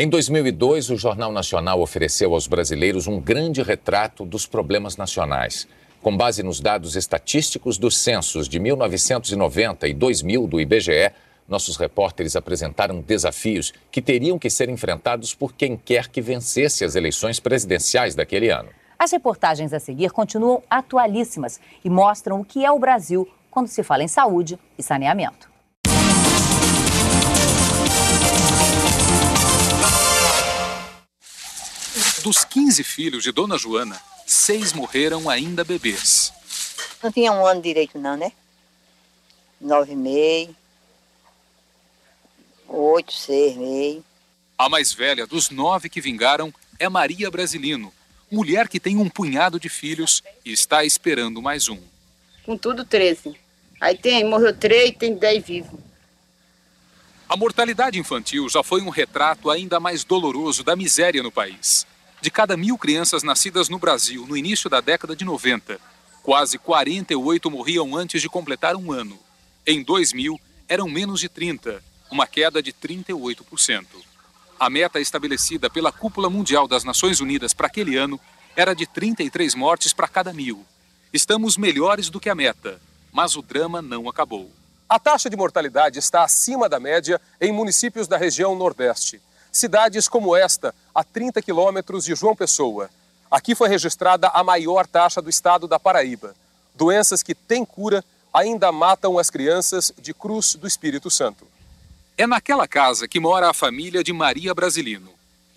Em 2002, o Jornal Nacional ofereceu aos brasileiros um grande retrato dos problemas nacionais. Com base nos dados estatísticos dos censos de 1990 e 2000 do IBGE, nossos repórteres apresentaram desafios que teriam que ser enfrentados por quem quer que vencesse as eleições presidenciais daquele ano. As reportagens a seguir continuam atualíssimas e mostram o que é o Brasil quando se fala em saúde e saneamento. Dos 15 filhos de Dona Joana, 6 morreram ainda bebês. Não tinha um ano direito não, né? 9,5, 8, 6,5. A mais velha dos 9 que vingaram é Maria Brasilino, mulher que tem um punhado de filhos e está esperando mais um. Com tudo 13. Aí morreu 3 e tem 10 vivos. A mortalidade infantil já foi um retrato ainda mais doloroso da miséria no país. De cada 1.000 crianças nascidas no Brasil no início da década de 90, quase 48 morriam antes de completar um ano. Em 2000, eram menos de 30, uma queda de 38%. A meta estabelecida pela Cúpula Mundial das Nações Unidas para aquele ano era de 33 mortes para cada 1.000. Estamos melhores do que a meta, mas o drama não acabou. A taxa de mortalidade está acima da média em municípios da região Nordeste. Cidades como esta, a 30 quilômetros de João Pessoa. Aqui foi registrada a maior taxa do estado da Paraíba. Doenças que têm cura ainda matam as crianças de Cruz do Espírito Santo. É naquela casa que mora a família de Maria Brasilino.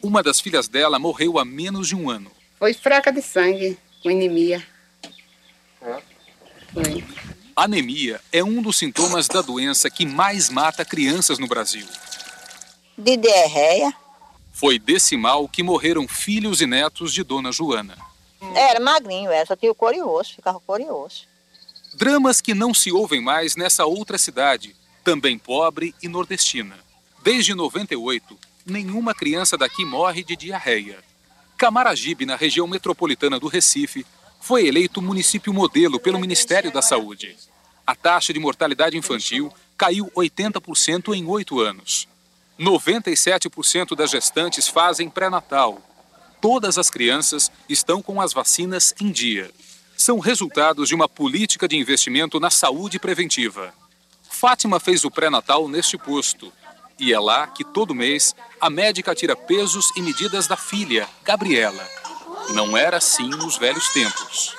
Uma das filhas dela morreu há menos de um ano. Foi fraca de sangue, com anemia. Foi. Anemia é um dos sintomas da doença que mais mata crianças no Brasil. De diarreia. Foi desse mal que morreram filhos e netos de Dona Joana. Era magrinho, só tinha o couro e osso, ficava couro e osso. Dramas que não se ouvem mais nessa outra cidade, também pobre e nordestina. Desde 98, nenhuma criança daqui morre de diarreia. Camaragibe, na região metropolitana do Recife, foi eleito município modelo pelo Ministério da Saúde. A taxa de mortalidade infantil caiu 80% em 8 anos. 97% das gestantes fazem pré-natal. Todas as crianças estão com as vacinas em dia. São resultados de uma política de investimento na saúde preventiva. Fátima fez o pré-natal neste posto. E é lá que, todo mês, a médica tira pesos e medidas da filha, Gabriela. Não era assim nos velhos tempos.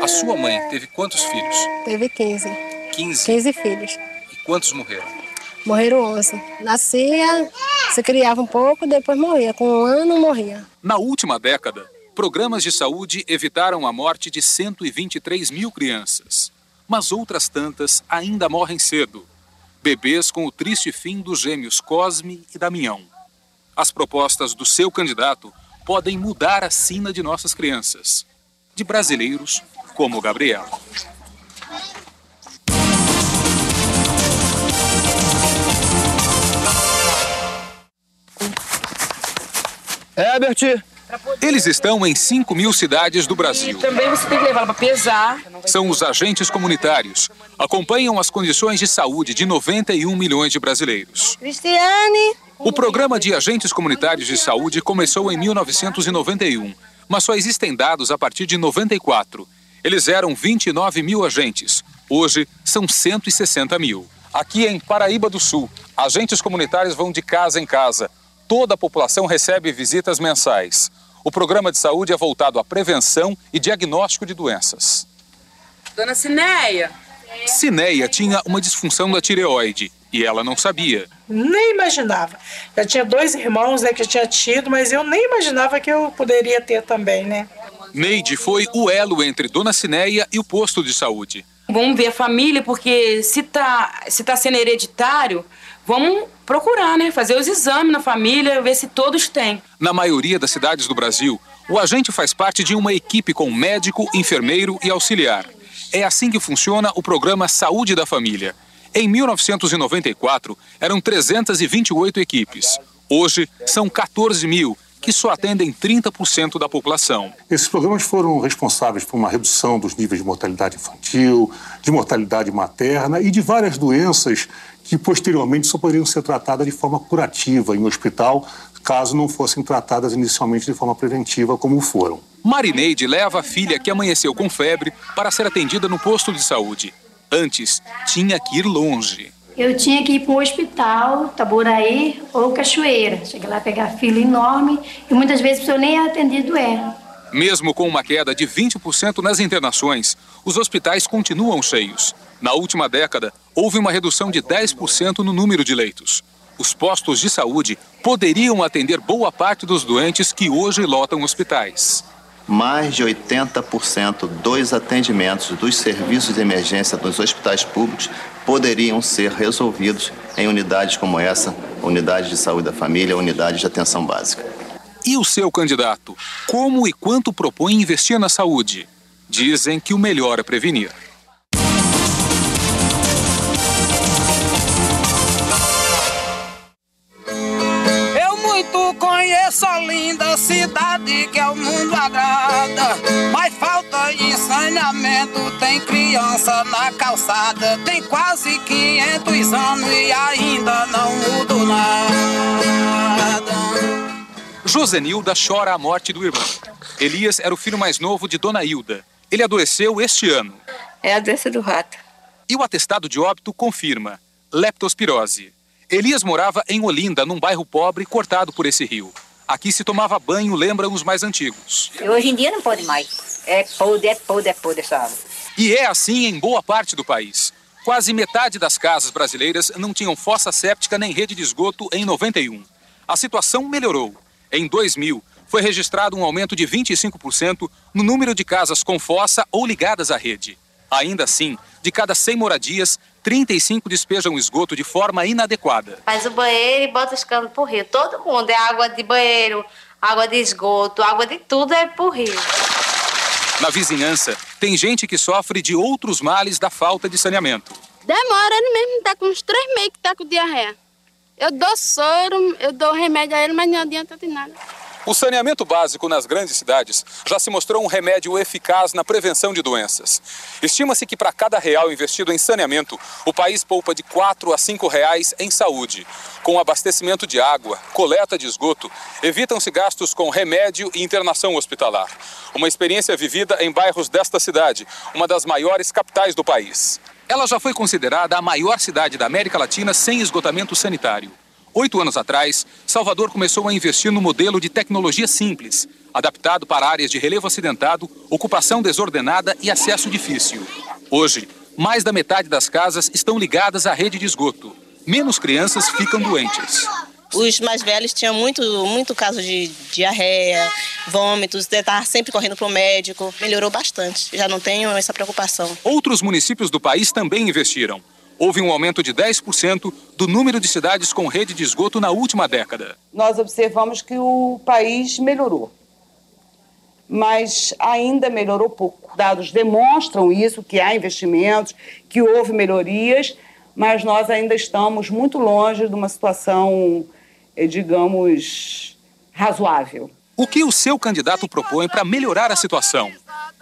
A sua mãe teve quantos filhos? Teve 15. 15? 15 filhos. E quantos morreram? Morreram 11. Nascia, se criava um pouco, depois morria. Com um ano, morria. Na última década, programas de saúde evitaram a morte de 123.000 crianças. Mas outras tantas ainda morrem cedo. Bebês com o triste fim dos gêmeos Cosme e Damião. As propostas do seu candidato podem mudar a sina de nossas crianças. De brasileiros como Gabriela. Herbert. Eles estão em 5.000 cidades do Brasil. E também você tem que levar para pesar. São os agentes comunitários. Acompanham as condições de saúde de 91 milhões de brasileiros. Cristiane. O programa de agentes comunitários de saúde começou em 1991, mas só existem dados a partir de 94. Eles eram 29 mil agentes. Hoje, são 160 mil. Aqui em Paraíba do Sul, agentes comunitários vão de casa em casa. Toda a população recebe visitas mensais. O programa de saúde é voltado à prevenção e diagnóstico de doenças. Dona Cineia. Cineia tinha uma disfunção da tireoide e ela não sabia. Nem imaginava. Já tinha 2 irmãos, que eu tinha tido, mas eu nem imaginava que eu poderia ter também, né? Neide foi o elo entre Dona Cineia e o posto de saúde. Vamos ver a família, porque se tá sendo hereditário, vamos procurar, né? Fazer os exames na família, ver se todos têm. Na maioria das cidades do Brasil, o agente faz parte de uma equipe com médico, enfermeiro e auxiliar. É assim que funciona o programa Saúde da Família. Em 1994, eram 328 equipes. Hoje, são 14 mil, que só atendem 30% da população. Esses programas foram responsáveis por uma redução dos níveis de mortalidade infantil, de mortalidade materna e de várias doenças que posteriormente só poderiam ser tratadas de forma curativa em hospital, caso não fossem tratadas inicialmente de forma preventiva, como foram. Marineide leva a filha que amanheceu com febre para ser atendida no posto de saúde. Antes, tinha que ir longe. Eu tinha que ir para um hospital, Itaboraí ou Cachoeira. Cheguei lá a pegar fila enorme e muitas vezes eu nem atendido era. Mesmo com uma queda de 20% nas internações, os hospitais continuam cheios. Na última década, houve uma redução de 10% no número de leitos. Os postos de saúde poderiam atender boa parte dos doentes que hoje lotam hospitais. Mais de 80% dos atendimentos dos serviços de emergência dos hospitais públicos poderiam ser resolvidos em unidades como essa, unidades de saúde da família, unidades de atenção básica. E o seu candidato? Como e quanto propõe investir na saúde? Dizem que o melhor é prevenir. Conheço a linda cidade que ao mundo agrada, mas falta de saneamento, tem criança na calçada, tem quase 500 anos e ainda não mudou nada. Josenilda chora a morte do irmão. Elias era o filho mais novo de Dona Hilda. Ele adoeceu este ano. É a doença do rato. E o atestado de óbito confirma: leptospirose. Elias morava em Olinda, num bairro pobre cortado por esse rio. Aqui se tomava banho, lembram os mais antigos. E hoje em dia não pode mais. É podre essa água. E é assim em boa parte do país. Quase metade das casas brasileiras não tinham fossa séptica nem rede de esgoto em 91. A situação melhorou. Em 2000, foi registrado um aumento de 25% no número de casas com fossa ou ligadas à rede. Ainda assim, de cada 100 moradias, 35 despejam esgoto de forma inadequada. Faz o banheiro e bota os canos pro rio. Todo mundo, é água de banheiro, água de esgoto, água de tudo é pro rio. Na vizinhança, tem gente que sofre de outros males da falta de saneamento. Demora, ele mesmo tá com uns 3 meses que tá com diarreia. Eu dou soro, eu dou remédio a ele, mas não adianta de nada. O saneamento básico nas grandes cidades já se mostrou um remédio eficaz na prevenção de doenças. Estima-se que para cada real investido em saneamento, o país poupa de R$ 4 a R$ 5 em saúde. Com abastecimento de água, coleta de esgoto, evitam-se gastos com remédio e internação hospitalar. Uma experiência vivida em bairros desta cidade, uma das maiores capitais do país. Ela já foi considerada a maior cidade da América Latina sem esgotamento sanitário. 8 anos atrás, Salvador começou a investir no modelo de tecnologia simples, adaptado para áreas de relevo acidentado, ocupação desordenada e acesso difícil. Hoje, mais da metade das casas estão ligadas à rede de esgoto. Menos crianças ficam doentes. Os mais velhos tinham muito caso de diarreia, vômitos, estavam sempre correndo para o médico. Melhorou bastante, já não tenho essa preocupação. Outros municípios do país também investiram. Houve um aumento de 10% do número de cidades com rede de esgoto na última década. Nós observamos que o país melhorou, mas ainda melhorou pouco. Dados demonstram isso, que há investimentos, que houve melhorias, mas nós ainda estamos muito longe de uma situação, digamos, razoável. O que o seu candidato propõe para melhorar a situação?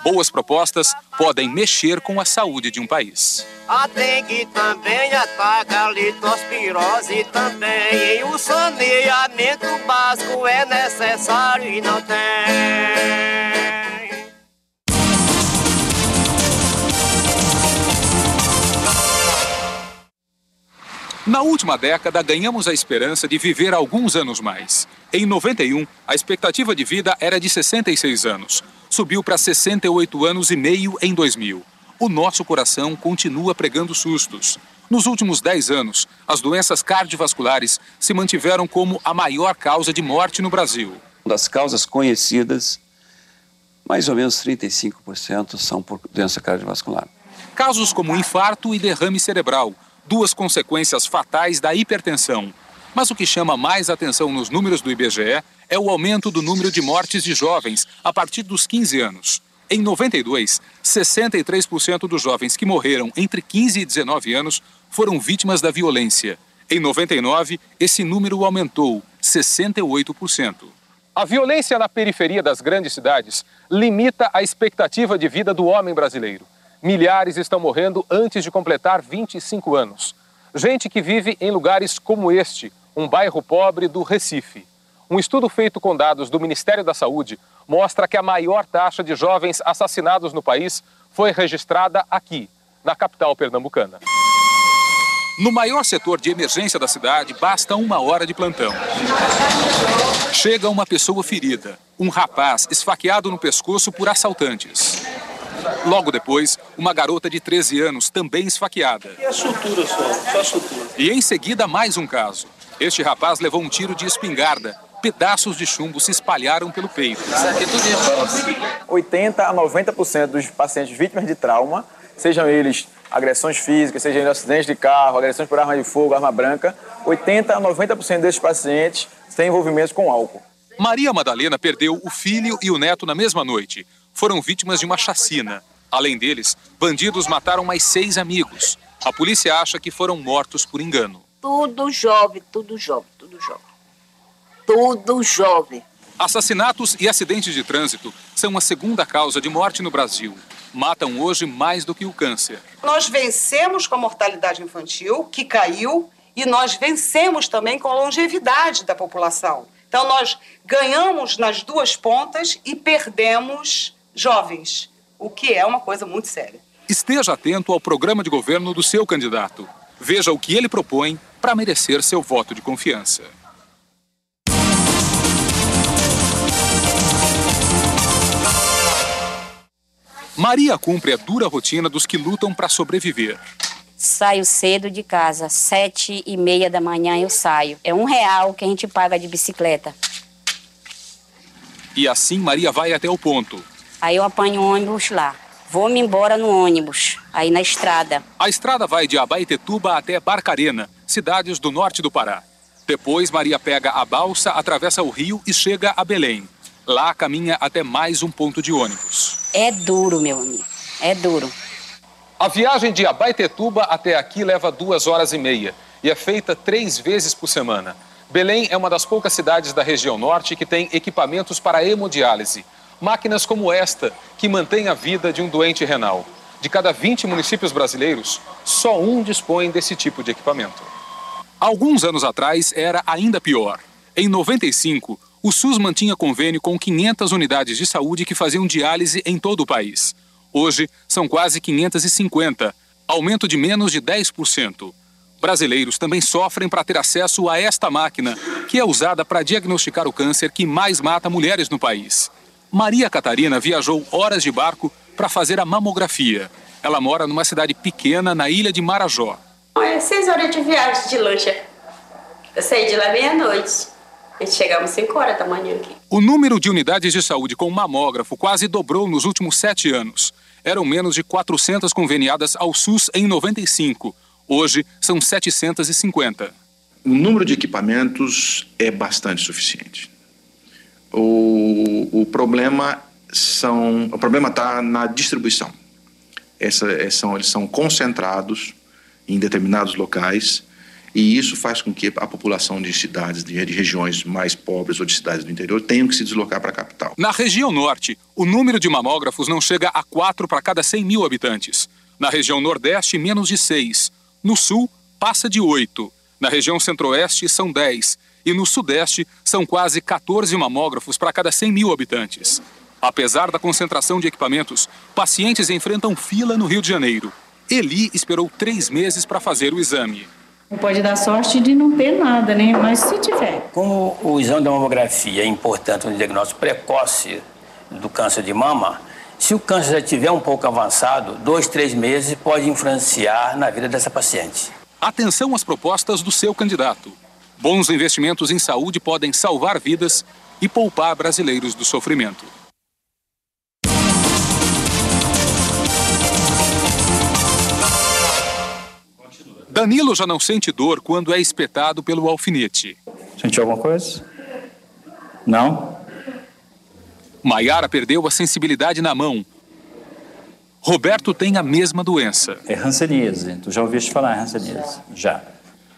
Boas propostas podem mexer com a saúde de um país. A dengue também ataca a leptospirose também. E o saneamento básico é necessário e não tem. Na última década, ganhamos a esperança de viver alguns anos mais. Em 91, a expectativa de vida era de 66 anos. Subiu para 68 anos e meio em 2000. O nosso coração continua pregando sustos. Nos últimos 10 anos, as doenças cardiovasculares se mantiveram como a maior causa de morte no Brasil. Das causas conhecidas, mais ou menos 35% são por doença cardiovascular. Casos como infarto e derrame cerebral, duas consequências fatais da hipertensão. Mas o que chama mais atenção nos números do IBGE é o aumento do número de mortes de jovens a partir dos 15 anos. Em 92, 63% dos jovens que morreram entre 15 e 19 anos foram vítimas da violência. Em 99, esse número aumentou, 68%. A violência na periferia das grandes cidades limita a expectativa de vida do homem brasileiro. Milhares estão morrendo antes de completar 25 anos. Gente que vive em lugares como este, um bairro pobre do Recife. Um estudo feito com dados do Ministério da Saúde mostra que a maior taxa de jovens assassinados no país foi registrada aqui, na capital pernambucana. No maior setor de emergência da cidade, basta 1 hora de plantão. Chega uma pessoa ferida, um rapaz esfaqueado no pescoço por assaltantes. Logo depois, uma garota de 13 anos também esfaqueada. E a sutura só a sutura. E em seguida, mais um caso. Este rapaz levou um tiro de espingarda. Pedaços de chumbo se espalharam pelo peito. Isso aqui tudo 80 a 90% dos pacientes vítimas de trauma, sejam eles agressões físicas, sejam eles acidentes de carro, agressões por arma de fogo, arma branca, 80 a 90% desses pacientes têm envolvimentos com álcool. Maria Madalena perdeu o filho e o neto na mesma noite. Foram vítimas de uma chacina. Além deles, bandidos mataram mais 6 amigos. A polícia acha que foram mortos por engano. Tudo jovem, tudo jovem, tudo jovem. Tudo jovem. Assassinatos e acidentes de trânsito são a segunda causa de morte no Brasil. Matam hoje mais do que o câncer. Nós vencemos com a mortalidade infantil, que caiu, e nós vencemos também com a longevidade da população. Então, nós ganhamos nas duas pontas e perdemos jovens, o que é uma coisa muito séria. Esteja atento ao programa de governo do seu candidato. Veja o que ele propõe para merecer seu voto de confiança. Maria cumpre a dura rotina dos que lutam para sobreviver. Saio cedo de casa, 7h30 da manhã eu saio. É R$1 que a gente paga de bicicleta. E assim Maria vai até o ponto. Aí eu apanho o ônibus lá. Vou-me embora no ônibus, aí na estrada. A estrada vai de Abaetetuba até Barcarena, cidades do norte do Pará. Depois Maria pega a balsa, atravessa o rio e chega a Belém. Lá caminha até mais um ponto de ônibus. É duro, meu amigo, é duro. A viagem de Abaetetuba até aqui leva 2h30 e é feita 3 vezes por semana. Belém é uma das poucas cidades da região norte que tem equipamentos para hemodiálise. Máquinas como esta, que mantém a vida de um doente renal. De cada 20 municípios brasileiros, só um dispõe desse tipo de equipamento. Alguns anos atrás era ainda pior. Em 95, o SUS mantinha convênio com 500 unidades de saúde que faziam diálise em todo o país. Hoje, são quase 550, aumento de menos de 10%. Brasileiros também sofrem para ter acesso a esta máquina, que é usada para diagnosticar o câncer que mais mata mulheres no país. Maria Catarina viajou horas de barco para fazer a mamografia. Ela mora numa cidade pequena na ilha de Marajó. É 6 horas de viagem de lancha. Eu saí de lá meia-noite. A gente chegamos 5 horas da manhã aqui. O número de unidades de saúde com mamógrafo quase dobrou nos últimos 7 anos. Eram menos de 400 conveniadas ao SUS em 95. Hoje, são 750. O número de equipamentos é bastante suficiente. O problema está na distribuição. Eles são concentrados em determinados locais e isso faz com que a população de cidades, de regiões mais pobres ou de cidades do interior tenham que se deslocar para a capital. Na região norte, o número de mamógrafos não chega a 4 para cada 100 mil habitantes. Na região nordeste, menos de 6. No sul, passa de 8. Na região centro-oeste, são 10. E no sudeste, são quase 14 mamógrafos para cada 100 mil habitantes. Apesar da concentração de equipamentos, pacientes enfrentam fila no Rio de Janeiro. Eli esperou 3 meses para fazer o exame. Pode dar sorte de não ter nada, né? Mas se tiver. Como o exame da mamografia é importante no diagnóstico precoce do câncer de mama, se o câncer já estiver um pouco avançado, 2, 3 meses pode influenciar na vida dessa paciente. Atenção às propostas do seu candidato. Bons investimentos em saúde podem salvar vidas e poupar brasileiros do sofrimento. Danilo já não sente dor quando é espetado pelo alfinete. Sentiu alguma coisa? Não? Maiara perdeu a sensibilidade na mão. Roberto tem a mesma doença. É hanseníase. Tu já ouviste falar em hanseníase? Já.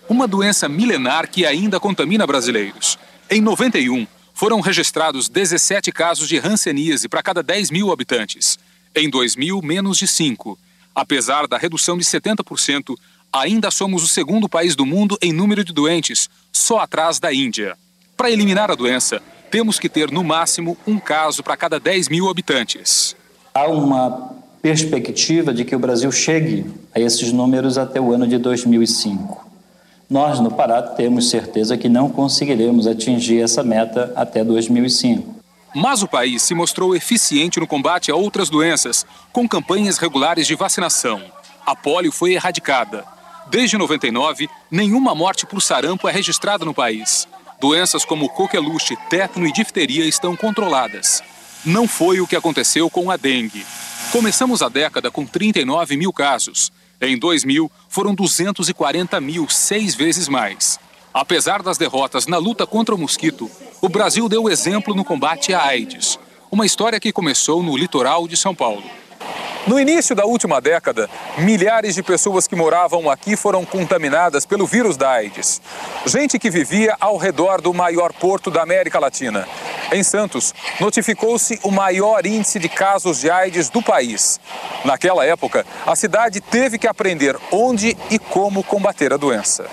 Uma doença milenar que ainda contamina brasileiros. Em 91, foram registrados 17 casos de hanseníase para cada 10 mil habitantes. Em 2000, menos de 5. Apesar da redução de 70%, Ainda somos o segundo país do mundo em número de doentes, só atrás da Índia. Para eliminar a doença, temos que ter, no máximo, um caso para cada 10 mil habitantes. Há uma perspectiva de que o Brasil chegue a esses números até o ano de 2005. Nós, no Pará, temos certeza que não conseguiremos atingir essa meta até 2005. Mas o país se mostrou eficiente no combate a outras doenças, com campanhas regulares de vacinação. A polio foi erradicada. Desde 99, nenhuma morte por sarampo é registrada no país. Doenças como coqueluche, tétano e difteria estão controladas. Não foi o que aconteceu com a dengue. Começamos a década com 39 mil casos. Em 2000, foram 240 mil, 6 vezes mais. Apesar das derrotas na luta contra o mosquito, o Brasil deu exemplo no combate à AIDS. Uma história que começou no litoral de São Paulo. No início da última década, milhares de pessoas que moravam aqui foram contaminadas pelo vírus da AIDS. Gente que vivia ao redor do maior porto da América Latina. Em Santos, notificou-se o maior índice de casos de AIDS do país. Naquela época, a cidade teve que aprender onde e como combater a doença.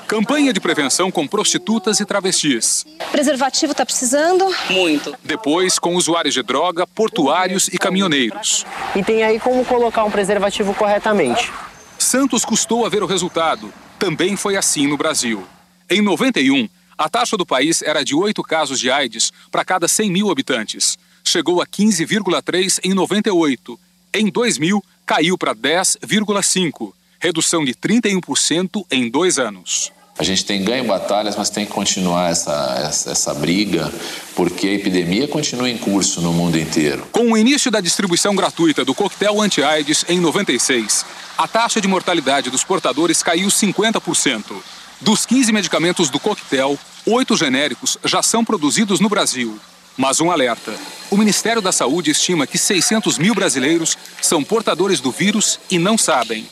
Campanha de prevenção com prostitutas e travestis. Preservativo está precisando? Muito. Depois, com usuários de droga, portuários e caminhoneiros. E tem aí como colocar um preservativo corretamente. Santos custou a ver o resultado. Também foi assim no Brasil. Em 91, a taxa do país era de 8 casos de AIDS para cada 100 mil habitantes. Chegou a 15,3 em 98. Em 2000, caiu para 10,5. Redução de 31% em 2 anos. A gente tem ganho batalhas, mas tem que continuar essa briga, porque a epidemia continua em curso no mundo inteiro. Com o início da distribuição gratuita do coquetel anti-AIDS em 96, a taxa de mortalidade dos portadores caiu 50%. Dos 15 medicamentos do coquetel, 8 genéricos já são produzidos no Brasil. Mas um alerta: o Ministério da Saúde estima que 600 mil brasileiros são portadores do vírus e não sabem.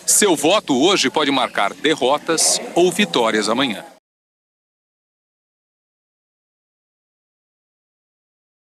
Seu voto hoje pode marcar derrotas ou vitórias amanhã.